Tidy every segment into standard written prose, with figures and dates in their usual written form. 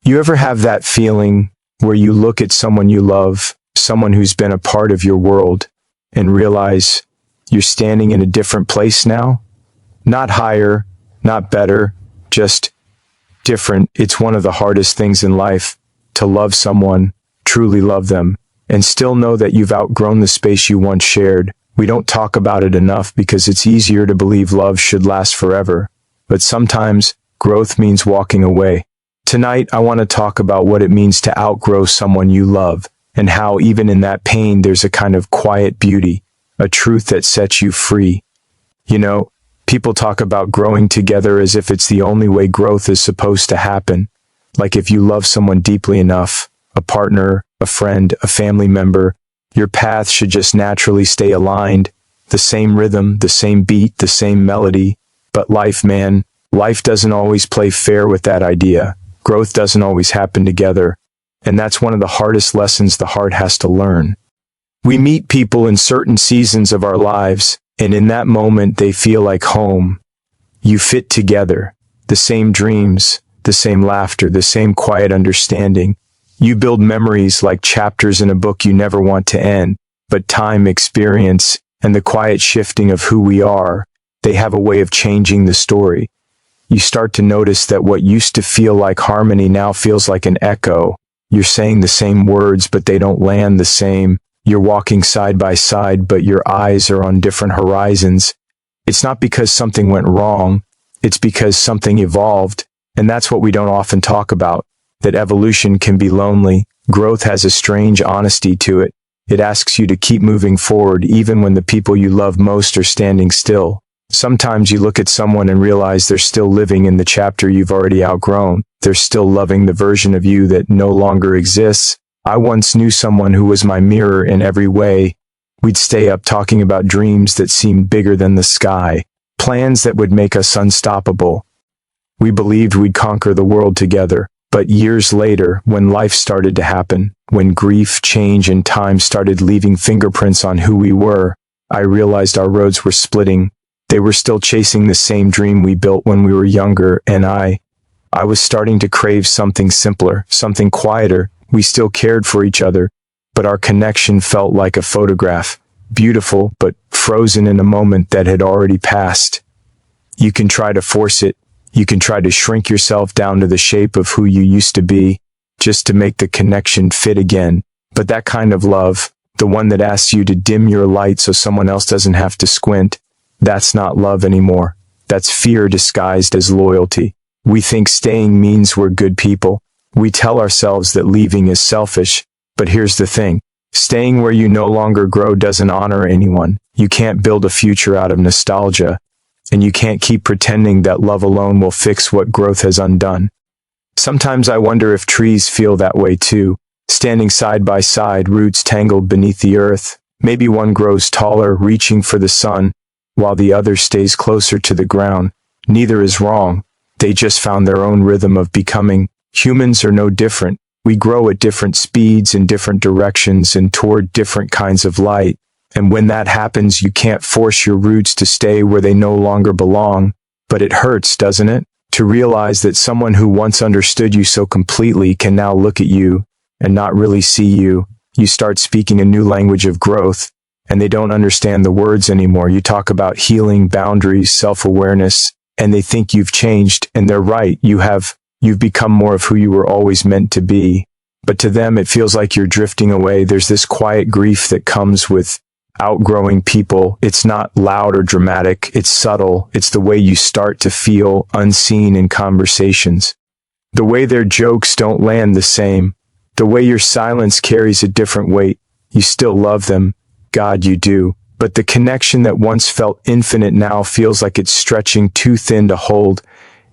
You ever have that feeling where you look at someone you love, someone who's been a part of your world, and realize you're standing in a different place now? Not higher, not better, just different. It's one of the hardest things in life, to love someone, truly love them, and still know that you've outgrown the space you once shared. We don't talk about it enough because it's easier to believe love should last forever. But sometimes, growth means walking away. Tonight, I want to talk about what it means to outgrow someone you love, and how even in that pain there's a kind of quiet beauty, a truth that sets you free. You know, people talk about growing together as if it's the only way growth is supposed to happen. Like if you love someone deeply enough, a partner, a friend, a family member, your path should just naturally stay aligned, the same rhythm, the same beat, the same melody. But life, man, life doesn't always play fair with that idea. Growth doesn't always happen together, and that's one of the hardest lessons the heart has to learn. We meet people in certain seasons of our lives, and in that moment they feel like home. You fit together, the same dreams, the same laughter, the same quiet understanding. You build memories like chapters in a book you never want to end, but time, experience, and the quiet shifting of who we are, they have a way of changing the story. You start to notice that what used to feel like harmony now feels like an echo. You're saying the same words, but they don't land the same. You're walking side by side, but your eyes are on different horizons. It's not because something went wrong, it's because something evolved, and that's what we don't often talk about, that evolution can be lonely. Growth has a strange honesty to it. It asks you to keep moving forward even when the people you love most are standing still. Sometimes you look at someone and realize they're still living in the chapter you've already outgrown. They're still loving the version of you that no longer exists. I once knew someone who was my mirror in every way. We'd stay up talking about dreams that seemed bigger than the sky, plans that would make us unstoppable. We believed we'd conquer the world together. But years later, when life started to happen, when grief, change, and time started leaving fingerprints on who we were, I realized our roads were splitting. They were still chasing the same dream we built when we were younger, and I was starting to crave something simpler, something quieter. We still cared for each other, but our connection felt like a photograph, beautiful, but frozen in a moment that had already passed. You can try to force it. You can try to shrink yourself down to the shape of who you used to be, just to make the connection fit again. But that kind of love, the one that asks you to dim your light so someone else doesn't have to squint, that's not love anymore. That's fear disguised as loyalty. We think staying means we're good people. We tell ourselves that leaving is selfish. But here's the thing. Staying where you no longer grow doesn't honor anyone. You can't build a future out of nostalgia. And you can't keep pretending that love alone will fix what growth has undone. Sometimes I wonder if trees feel that way too. Standing side by side, roots tangled beneath the earth. Maybe one grows taller, reaching for the sun, while the other stays closer to the ground. Neither is wrong. They just found their own rhythm of becoming. Humans are no different. We grow at different speeds in different directions and toward different kinds of light. And when that happens, you can't force your roots to stay where they no longer belong. But it hurts, doesn't it? To realize that someone who once understood you so completely can now look at you and not really see you. You start speaking a new language of growth, and they don't understand the words anymore. You talk about healing, boundaries, self-awareness, and they think you've changed, and they're right. You've become more of who you were always meant to be. But to them, it feels like you're drifting away. There's this quiet grief that comes with outgrowing people. It's not loud or dramatic. It's subtle. It's the way you start to feel unseen in conversations. The way their jokes don't land the same. The way your silence carries a different weight. You still love them. God, you do. But the connection that once felt infinite now feels like it's stretching too thin to hold.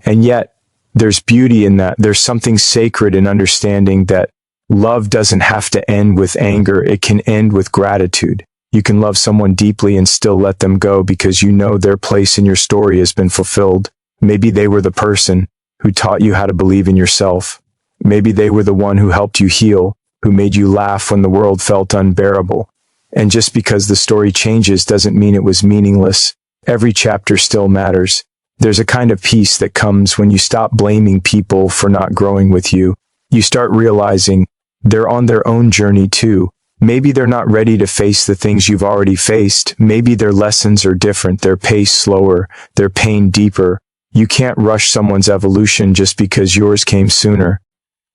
And yet, there's beauty in that. There's something sacred in understanding that love doesn't have to end with anger. It can end with gratitude. You can love someone deeply and still let them go because you know their place in your story has been fulfilled. Maybe they were the person who taught you how to believe in yourself. Maybe they were the one who helped you heal, who made you laugh when the world felt unbearable. And just because the story changes doesn't mean it was meaningless. Every chapter still matters. There's a kind of peace that comes when you stop blaming people for not growing with you. You start realizing they're on their own journey too. Maybe they're not ready to face the things you've already faced. Maybe their lessons are different, their pace slower, their pain deeper. You can't rush someone's evolution just because yours came sooner.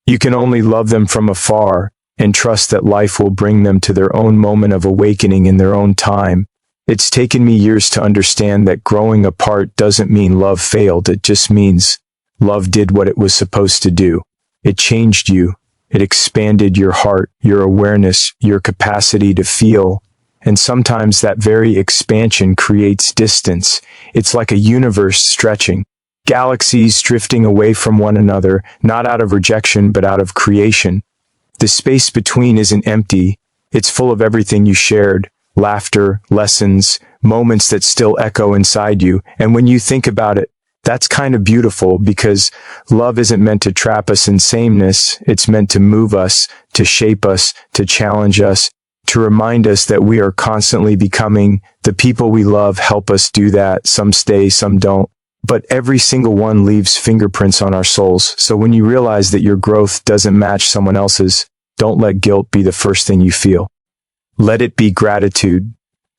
You can only love them from afar and trust that life will bring them to their own moment of awakening in their own time. It's taken me years to understand that growing apart doesn't mean love failed. It just means love did what it was supposed to do. It changed you. It expanded your heart, your awareness, your capacity to feel. And sometimes that very expansion creates distance. It's like a universe stretching, galaxies drifting away from one another, not out of rejection, but out of creation. The space between isn't empty. It's full of everything you shared, laughter, lessons, moments that still echo inside you. And when you think about it, that's kind of beautiful, because love isn't meant to trap us in sameness. It's meant to move us, to shape us, to challenge us, to remind us that we are constantly becoming. The people we love help us do that. Some stay, some don't. But every single one leaves fingerprints on our souls. So when you realize that your growth doesn't match someone else's, don't let guilt be the first thing you feel. Let it be gratitude.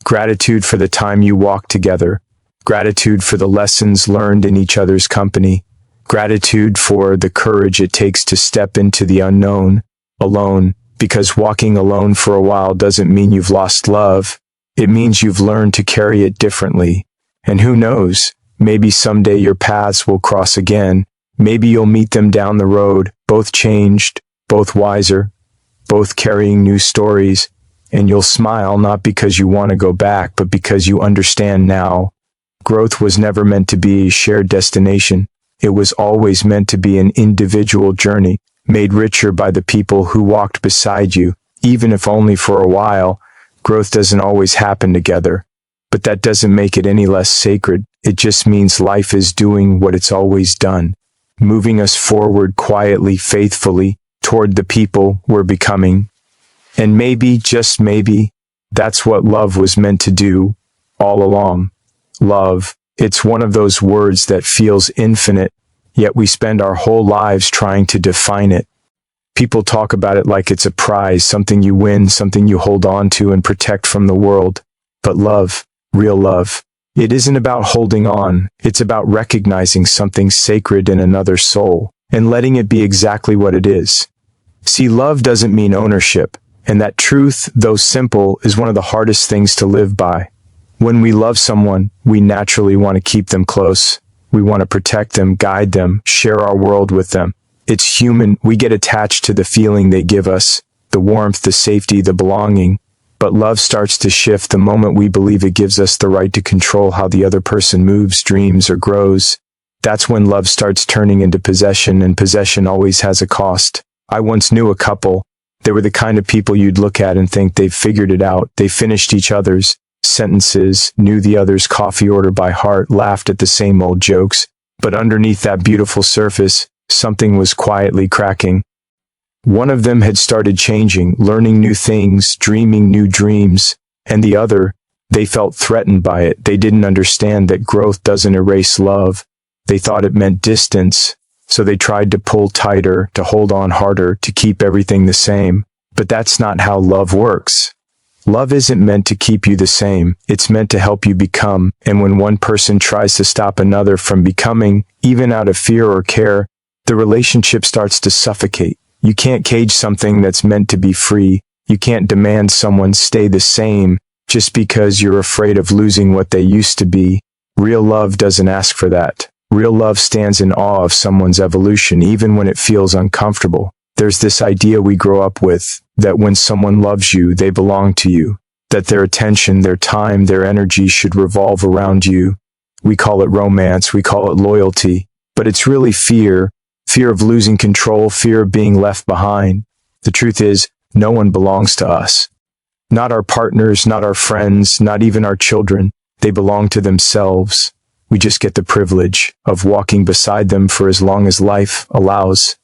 Gratitude for the time you walked together. Gratitude for the lessons learned in each other's company. Gratitude for the courage it takes to step into the unknown, alone, because walking alone for a while doesn't mean you've lost love. It means you've learned to carry it differently. And who knows, maybe someday your paths will cross again. Maybe you'll meet them down the road, both changed, both wiser, both carrying new stories, and you'll smile not because you want to go back, but because you understand now. Growth was never meant to be a shared destination. It was always meant to be an individual journey, made richer by the people who walked beside you, even if only for a while. Growth doesn't always happen together, but that doesn't make it any less sacred. It just means life is doing what it's always done, moving us forward quietly, faithfully, toward the people we're becoming. And maybe, just maybe, that's what love was meant to do all along. Love, it's one of those words that feels infinite, yet we spend our whole lives trying to define it. People talk about it like it's a prize, something you win, something you hold on to and protect from the world. But love, real love, it isn't about holding on. It's about recognizing something sacred in another soul and letting it be exactly what it is. See, love doesn't mean ownership, and that truth, though simple, is one of the hardest things to live by. When we love someone, we naturally want to keep them close. We want to protect them, guide them, share our world with them. It's human. We get attached to the feeling they give us, the warmth, the safety, the belonging. But love starts to shift the moment we believe it gives us the right to control how the other person moves, dreams, or grows. That's when love starts turning into possession, and possession always has a cost. I once knew a couple. They were the kind of people you'd look at and think they've figured it out. They finished each other's sentences, knew the other's coffee order by heart, laughed at the same old jokes. But underneath that beautiful surface, something was quietly cracking. One of them had started changing, learning new things, dreaming new dreams, and the other, they felt threatened by it. They didn't understand that growth doesn't erase love. They thought it meant distance, so they tried to pull tighter, to hold on harder, to keep everything the same. But that's not how love works. Love isn't meant to keep you the same. It's meant to help you become. And when one person tries to stop another from becoming, even out of fear or care, the relationship starts to suffocate. You can't cage something that's meant to be free. You can't demand someone stay the same just because you're afraid of losing what they used to be. Real love doesn't ask for that. Real love stands in awe of someone's evolution, even when it feels uncomfortable. There's this idea we grow up with, that when someone loves you, they belong to you, that their attention, their time, their energy should revolve around you. We call it romance, we call it loyalty, but it's really fear of losing control, fear of being left behind. The truth is, no one belongs to us. Not our partners, not our friends, not even our children. They belong to themselves. We just get the privilege of walking beside them for as long as life allows.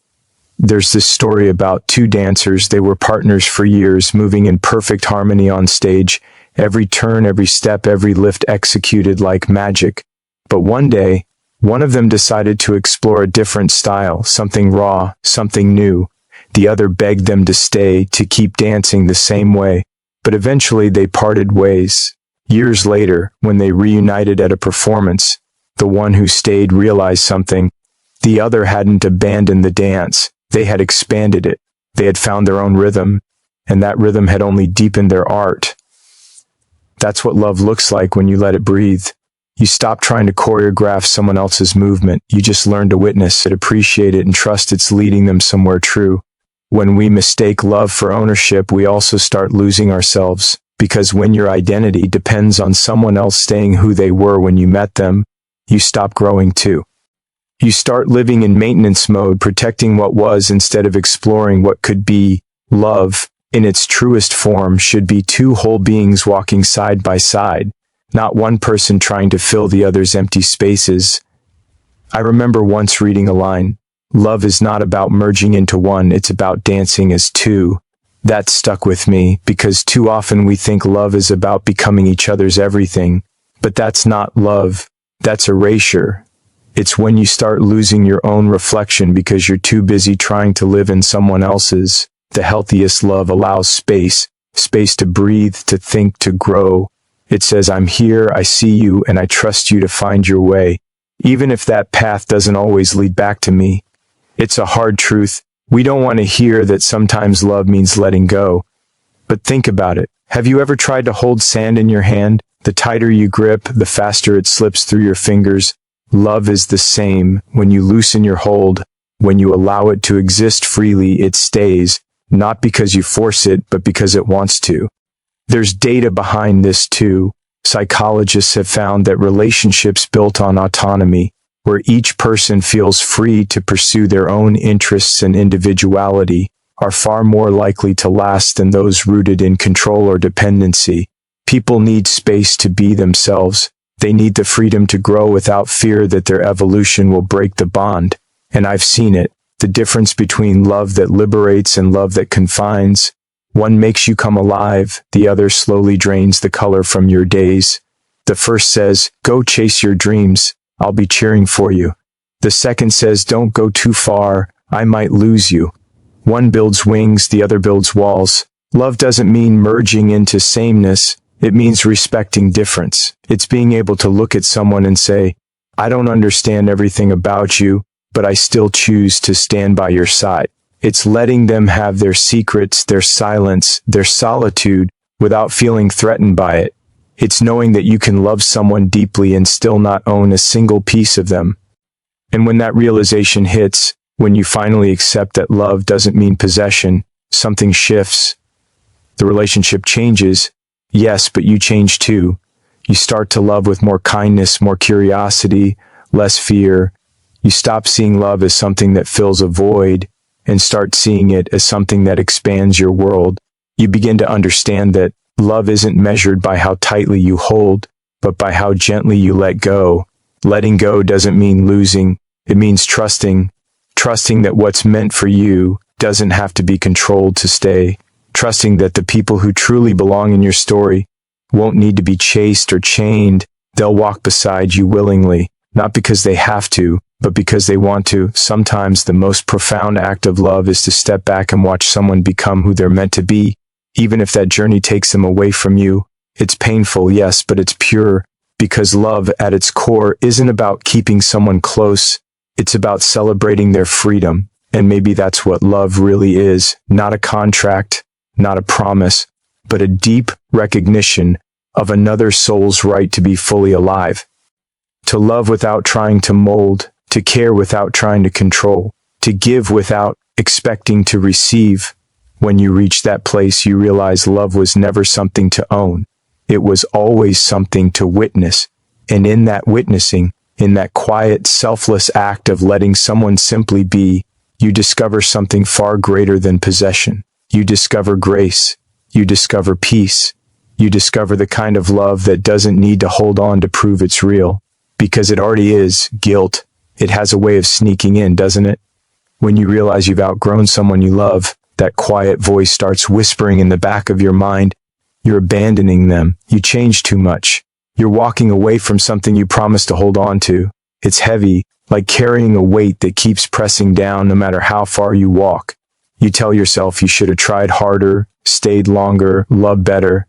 There's this story about two dancers. They were partners for years, moving in perfect harmony on stage, every turn, every step, every lift executed like magic. But one day, one of them decided to explore a different style, something raw, something new. The other begged them to stay, to keep dancing the same way. But eventually they parted ways. Years later, when they reunited at a performance, the one who stayed realized something. The other hadn't abandoned the dance. They had expanded it. They had found their own rhythm, and that rhythm had only deepened their art. That's what love looks like when you let it breathe. You stop trying to choreograph someone else's movement. You just learn to witness it, appreciate it, and trust it's leading them somewhere true. When we mistake love for ownership, we also start losing ourselves. Because when your identity depends on someone else staying who they were when you met them, you stop growing too. You start living in maintenance mode, protecting what was instead of exploring what could be. Love, in its truest form, should be two whole beings walking side by side, not one person trying to fill the other's empty spaces. I remember once reading a line, "Love is not about merging into one, it's about dancing as two." That stuck with me, because too often we think love is about becoming each other's everything. But that's not love, that's erasure. It's when you start losing your own reflection because you're too busy trying to live in someone else's. The healthiest love allows space to breathe, to think, to grow. It says, "I'm here, I see you, and I trust you to find your way, even if that path doesn't always lead back to me." It's a hard truth. We don't want to hear that sometimes love means letting go. But think about it. Have you ever tried to hold sand in your hand? The tighter you grip, the faster it slips through your fingers. Love is the same. When you loosen your hold, when you allow it to exist freely, it stays, not because you force it, but because it wants to. There's data behind this too. Psychologists have found that relationships built on autonomy, where each person feels free to pursue their own interests and individuality, are far more likely to last than those rooted in control or dependency. People need space to be themselves. They need the freedom to grow without fear that their evolution will break the bond. And I've seen it. The difference between love that liberates and love that confines. One makes you come alive, the other slowly drains the color from your days. The first says, "Go chase your dreams, I'll be cheering for you." The second says, "Don't go too far, I might lose you." One builds wings, the other builds walls. Love doesn't mean merging into sameness. It means respecting difference. It's being able to look at someone and say, "I don't understand everything about you, but I still choose to stand by your side." It's letting them have their secrets, their silence, their solitude, without feeling threatened by it. It's knowing that you can love someone deeply and still not own a single piece of them. And when that realization hits, when you finally accept that love doesn't mean possession, something shifts. The relationship changes, yes, but you change too. You start to love with more kindness, more curiosity, less fear. You stop seeing love as something that fills a void and start seeing it as something that expands your world. You begin to understand that love isn't measured by how tightly you hold, but by how gently you let go. Letting go doesn't mean losing. It means trusting. Trusting that what's meant for you doesn't have to be controlled to stay. Trusting that the people who truly belong in your story won't need to be chased or chained. They'll walk beside you willingly, not because they have to, but because they want to. Sometimes the most profound act of love is to step back and watch someone become who they're meant to be. Even if that journey takes them away from you, it's painful, yes, but it's pure, because love at its core isn't about keeping someone close. It's about celebrating their freedom. And maybe that's what love really is. Not a contract, not a promise, but a deep recognition of another soul's right to be fully alive. To love without trying to mold, to care without trying to control, to give without expecting to receive. When you reach that place, you realize love was never something to own. It was always something to witness. And in that witnessing, in that quiet, selfless act of letting someone simply be, you discover something far greater than possession. You discover grace. You discover peace. You discover the kind of love that doesn't need to hold on to prove it's real. Because it already is. Guilt. It has a way of sneaking in, doesn't it? When you realize you've outgrown someone you love, that quiet voice starts whispering in the back of your mind, you're abandoning them. You changed too much. You're walking away from something you promised to hold on to. It's heavy, like carrying a weight that keeps pressing down no matter how far you walk. You tell yourself you should have tried harder, stayed longer, loved better.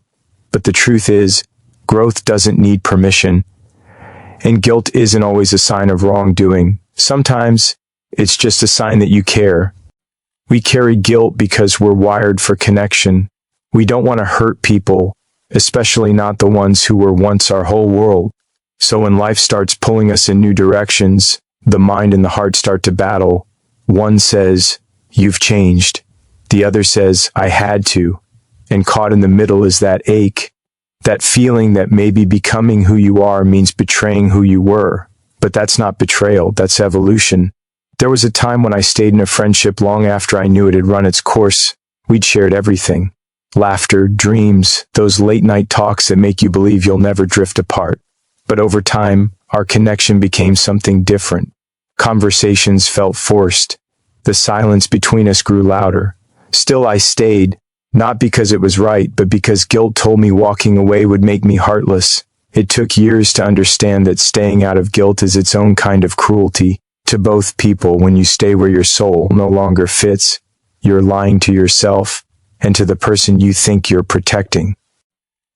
But the truth is, growth doesn't need permission. And guilt isn't always a sign of wrongdoing. Sometimes it's just a sign that you care. We carry guilt because we're wired for connection. We don't want to hurt people, especially not the ones who were once our whole world. So when life starts pulling us in new directions, the mind and the heart start to battle. One says, "You've changed." The other says, "I had to." And caught in the middle is that ache, that feeling that maybe becoming who you are means betraying who you were. But that's not betrayal, that's evolution. There was a time when I stayed in a friendship long after I knew it had run its course. We'd shared everything. Laughter, dreams, those late night talks that make you believe you'll never drift apart. But over time, our connection became something different. Conversations felt forced. The silence between us grew louder. Still I stayed, not because it was right, but because guilt told me walking away would make me heartless. It took years to understand that staying out of guilt is its own kind of cruelty. To both people, when you stay where your soul no longer fits, you're lying to yourself and to the person you think you're protecting.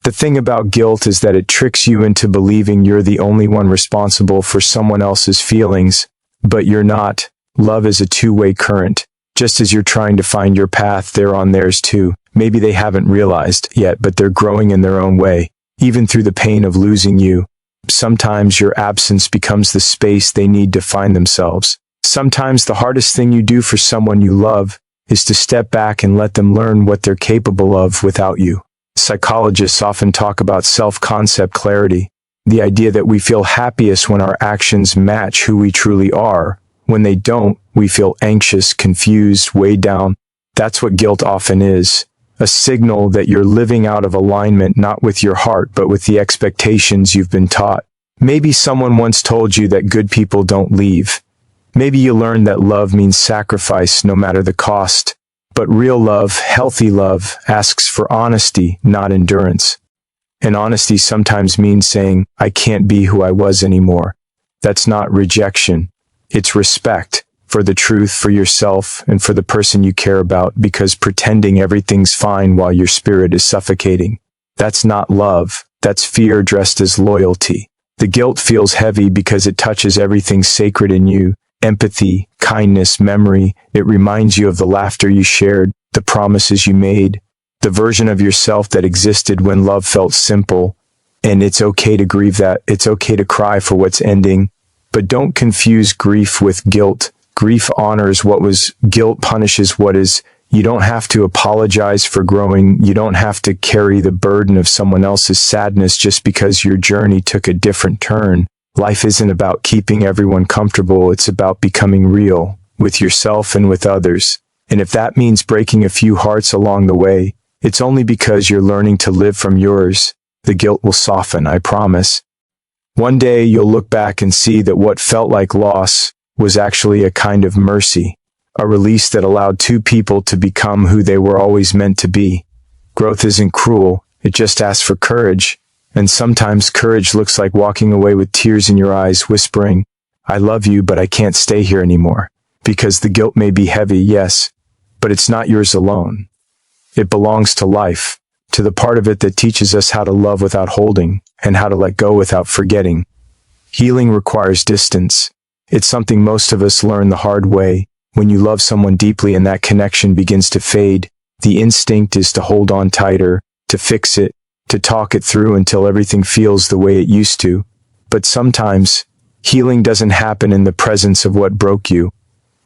The thing about guilt is that it tricks you into believing you're the only one responsible for someone else's feelings, but you're not. Love is a two-way current. Just as you're trying to find your path, they're on theirs too. Maybe they haven't realized yet, but they're growing in their own way. Even through the pain of losing you, sometimes your absence becomes the space they need to find themselves. Sometimes the hardest thing you do for someone you love is to step back and let them learn what they're capable of without you. Psychologists often talk about self-concept clarity, the idea that we feel happiest when our actions match who we truly are. When they don't, we feel anxious, confused, weighed down. That's what guilt often is. A signal that you're living out of alignment not with your heart, but with the expectations you've been taught. Maybe someone once told you that good people don't leave. Maybe you learned that love means sacrifice no matter the cost. But real love, healthy love, asks for honesty, not endurance. And honesty sometimes means saying, "I can't be who I was anymore." That's not rejection. It's respect. For the truth, for yourself, and for the person you care about, because pretending everything's fine while your spirit is suffocating. That's not love. That's fear dressed as loyalty. The guilt feels heavy because it touches everything sacred in you. Empathy, kindness, memory. It reminds you of the laughter you shared, the promises you made, the version of yourself that existed when love felt simple. And it's okay to grieve that. It's okay to cry for what's ending. But don't confuse grief with guilt. Grief honors what was, guilt punishes what is. You don't have to apologize for growing. You don't have to carry the burden of someone else's sadness just because your journey took a different turn. Life isn't about keeping everyone comfortable. It's about becoming real with yourself and with others. And if that means breaking a few hearts along the way, it's only because you're learning to live from yours. The guilt will soften, I promise. One day you'll look back and see that what felt like loss was actually a kind of mercy, a release that allowed two people to become who they were always meant to be. Growth isn't cruel, it just asks for courage, and sometimes courage looks like walking away with tears in your eyes, whispering, "I love you, but I can't stay here anymore." Because the guilt may be heavy, yes, but it's not yours alone. It belongs to life, to the part of it that teaches us how to love without holding, and how to let go without forgetting. Healing requires distance. It's something most of us learn the hard way. When you love someone deeply and that connection begins to fade, the instinct is to hold on tighter, to fix it, to talk it through until everything feels the way it used to. But sometimes, healing doesn't happen in the presence of what broke you.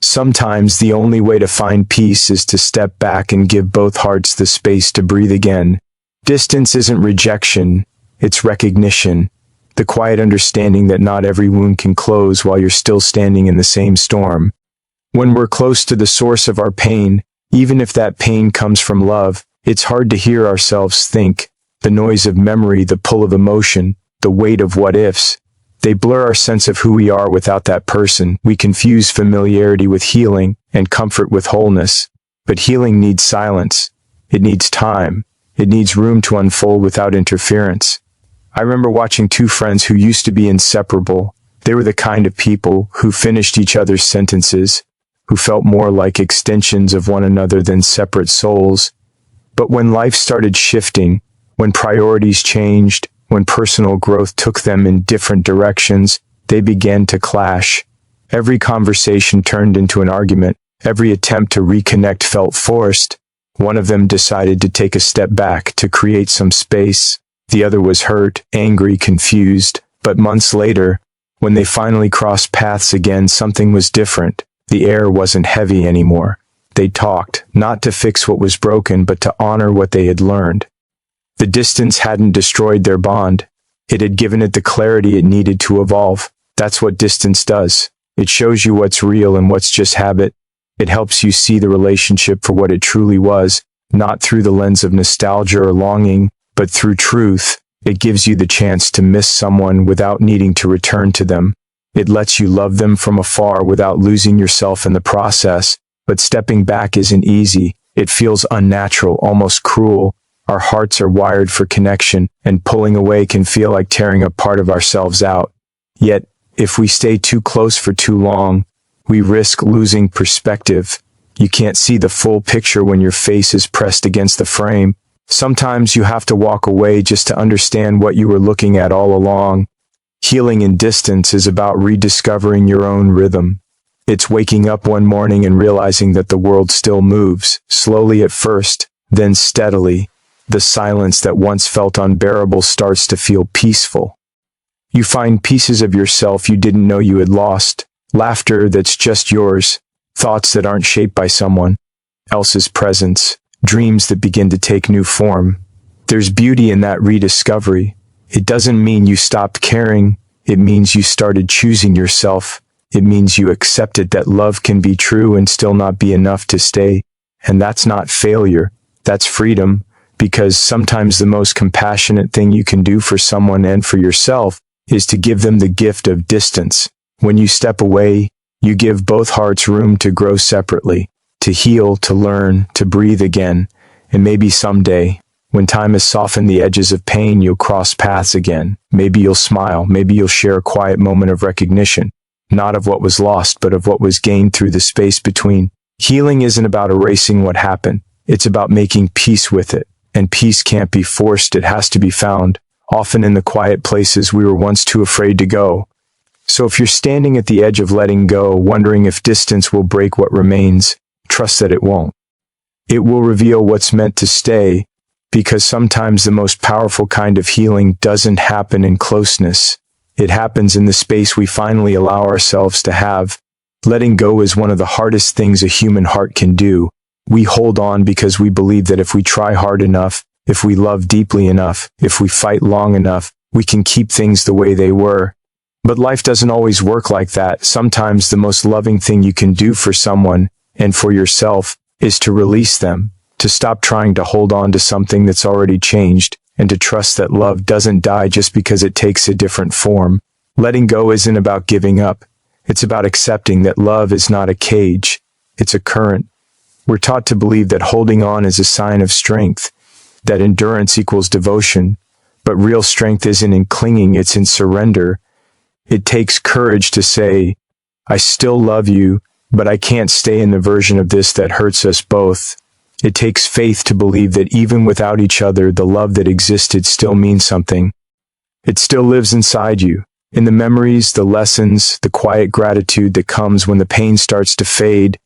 Sometimes the only way to find peace is to step back and give both hearts the space to breathe again. Distance isn't rejection, it's recognition. The quiet understanding that not every wound can close while you're still standing in the same storm. When we're close to the source of our pain, even if that pain comes from love, it's hard to hear ourselves think. The noise of memory, the pull of emotion, the weight of what-ifs, they blur our sense of who we are without that person. We confuse familiarity with healing and comfort with wholeness. But healing needs silence. It needs time. It needs room to unfold without interference. I remember watching two friends who used to be inseparable. They were the kind of people who finished each other's sentences, who felt more like extensions of one another than separate souls. But when life started shifting, when priorities changed, when personal growth took them in different directions, they began to clash. Every conversation turned into an argument. Every attempt to reconnect felt forced. One of them decided to take a step back to create some space. The other was hurt, angry, confused. But months later, when they finally crossed paths again, something was different. The air wasn't heavy anymore. They talked, not to fix what was broken, but to honor what they had learned. The distance hadn't destroyed their bond. It had given it the clarity it needed to evolve. That's what distance does. It shows you what's real and what's just habit. It helps you see the relationship for what it truly was, not through the lens of nostalgia or longing, but through truth. It gives you the chance to miss someone without needing to return to them. It lets you love them from afar without losing yourself in the process. But stepping back isn't easy. It feels unnatural, almost cruel. Our hearts are wired for connection, and pulling away can feel like tearing a part of ourselves out. Yet, if we stay too close for too long, we risk losing perspective. You can't see the full picture when your face is pressed against the frame. Sometimes you have to walk away just to understand what you were looking at all along. Healing in distance is about rediscovering your own rhythm. It's waking up one morning and realizing that the world still moves, slowly at first, then steadily. The silence that once felt unbearable starts to feel peaceful. You find pieces of yourself you didn't know you had lost, laughter that's just yours, thoughts that aren't shaped by someone else's presence, dreams that begin to take new form. There's beauty in that rediscovery. It doesn't mean you stopped caring. It means you started choosing yourself. It means you accepted that love can be true and still not be enough to stay. And that's not failure. That's freedom. Because sometimes the most compassionate thing you can do for someone and for yourself is to give them the gift of distance. When you step away, you give both hearts room to grow separately, to heal, to learn, to breathe again. And maybe someday, when time has softened the edges of pain, you'll cross paths again. Maybe you'll smile. Maybe you'll share a quiet moment of recognition, not of what was lost, but of what was gained through the space between. Healing isn't about erasing what happened. It's about making peace with it. And peace can't be forced. It has to be found, often in the quiet places we were once too afraid to go. So if you're standing at the edge of letting go, wondering if distance will break what remains, trust that it won't. It will reveal what's meant to stay, because sometimes the most powerful kind of healing doesn't happen in closeness. It happens in the space we finally allow ourselves to have. Letting go is one of the hardest things a human heart can do. We hold on because we believe that if we try hard enough, if we love deeply enough, if we fight long enough, we can keep things the way they were. But life doesn't always work like that. Sometimes the most loving thing you can do for someone, and for yourself, is to release them, to stop trying to hold on to something that's already changed, and to trust that love doesn't die just because it takes a different form. Letting go isn't about giving up. It's about accepting that love is not a cage. It's a current. We're taught to believe that holding on is a sign of strength, that endurance equals devotion. But real strength isn't in clinging, it's in surrender. It takes courage to say, I still love you, but I can't stay in the version of this that hurts us both. It takes faith to believe that even without each other, the love that existed still means something. It still lives inside you, in the memories, the lessons, the quiet gratitude that comes when the pain starts to fade.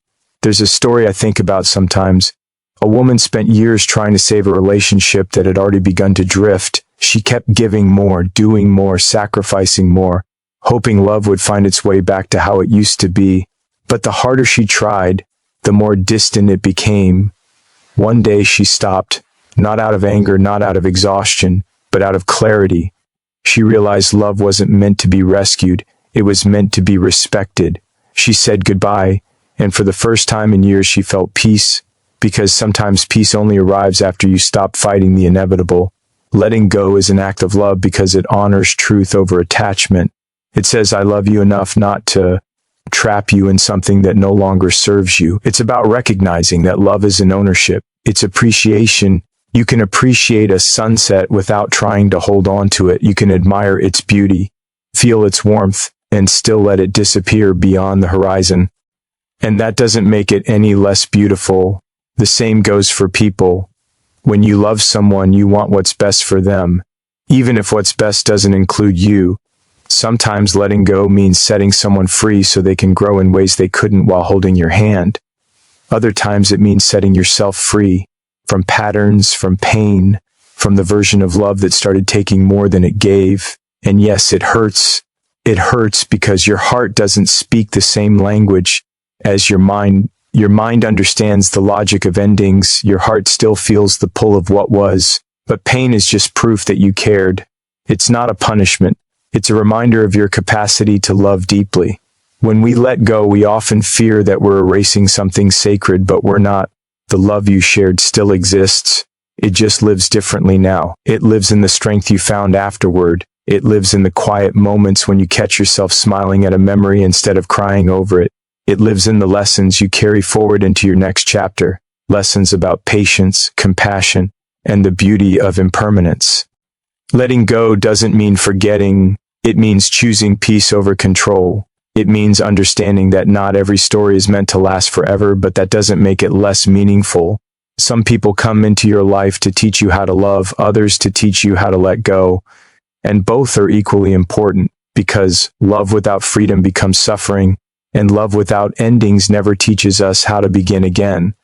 There's a story I think about sometimes. A woman spent years trying to save a relationship that had already begun to drift. She kept giving more, doing more, sacrificing more, hoping love would find its way back to how it used to be. But the harder she tried, the more distant it became. One day she stopped, not out of anger, not out of exhaustion, but out of clarity. She realized love wasn't meant to be rescued, it was meant to be respected. She said goodbye, and for the first time in years she felt peace, because sometimes peace only arrives after you stop fighting the inevitable. Letting go is an act of love because it honors truth over attachment. It says, I love you enough not to trap you in something that no longer serves you. It's about recognizing that love is an ownership. It's appreciation. You can appreciate a sunset without trying to hold on to it. You can admire its beauty, feel its warmth, and still let it disappear beyond the horizon. And that doesn't make it any less beautiful. The same goes for people. When you love someone, you want what's best for them, even if what's best doesn't include you. Sometimes letting go means setting someone free so they can grow in ways they couldn't while holding your hand. Other times it means setting yourself free from patterns, from pain, from the version of love that started taking more than it gave. And yes, it hurts. It hurts because your heart doesn't speak the same language as your mind. Your mind understands the logic of endings. Your heart still feels the pull of what was. But pain is just proof that you cared. It's not a punishment. It's a reminder of your capacity to love deeply. When we let go, we often fear that we're erasing something sacred, but we're not. The love you shared still exists. It just lives differently now. It lives in the strength you found afterward. It lives in the quiet moments when you catch yourself smiling at a memory instead of crying over it. It lives in the lessons you carry forward into your next chapter. Lessons about patience, compassion, and the beauty of impermanence. Letting go doesn't mean forgetting. It means choosing peace over control. It means understanding that not every story is meant to last forever, but that doesn't make it less meaningful. Some people come into your life to teach you how to love, others to teach you how to let go. And both are equally important, because love without freedom becomes suffering, and love without endings never teaches us how to begin again.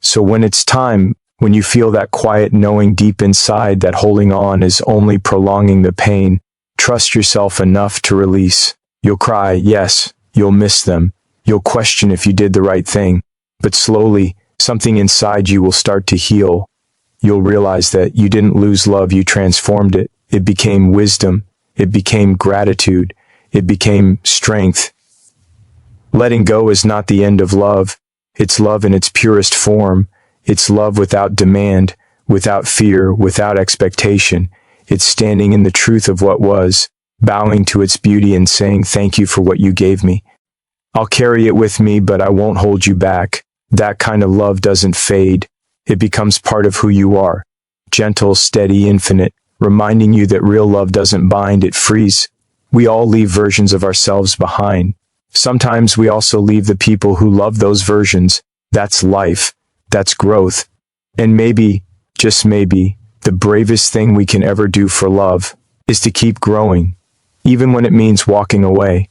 So when it's time, when you feel that quiet knowing deep inside that holding on is only prolonging the pain, trust yourself enough to release. You'll cry, yes, you'll miss them. You'll question if you did the right thing. But slowly, something inside you will start to heal. You'll realize that you didn't lose love, you transformed it. It became wisdom. It became gratitude. It became strength. Letting go is not the end of love. It's love in its purest form. It's love without demand, without fear, without expectation. It's standing in the truth of what was, bowing to its beauty and saying, thank you for what you gave me. I'll carry it with me, but I won't hold you back. That kind of love doesn't fade. It becomes part of who you are. Gentle, steady, infinite, reminding you that real love doesn't bind, it frees. We all leave versions of ourselves behind. Sometimes we also leave the people who love those versions. That's life. That's growth. And maybe, just maybe, the bravest thing we can ever do for love is to keep growing, even when it means walking away.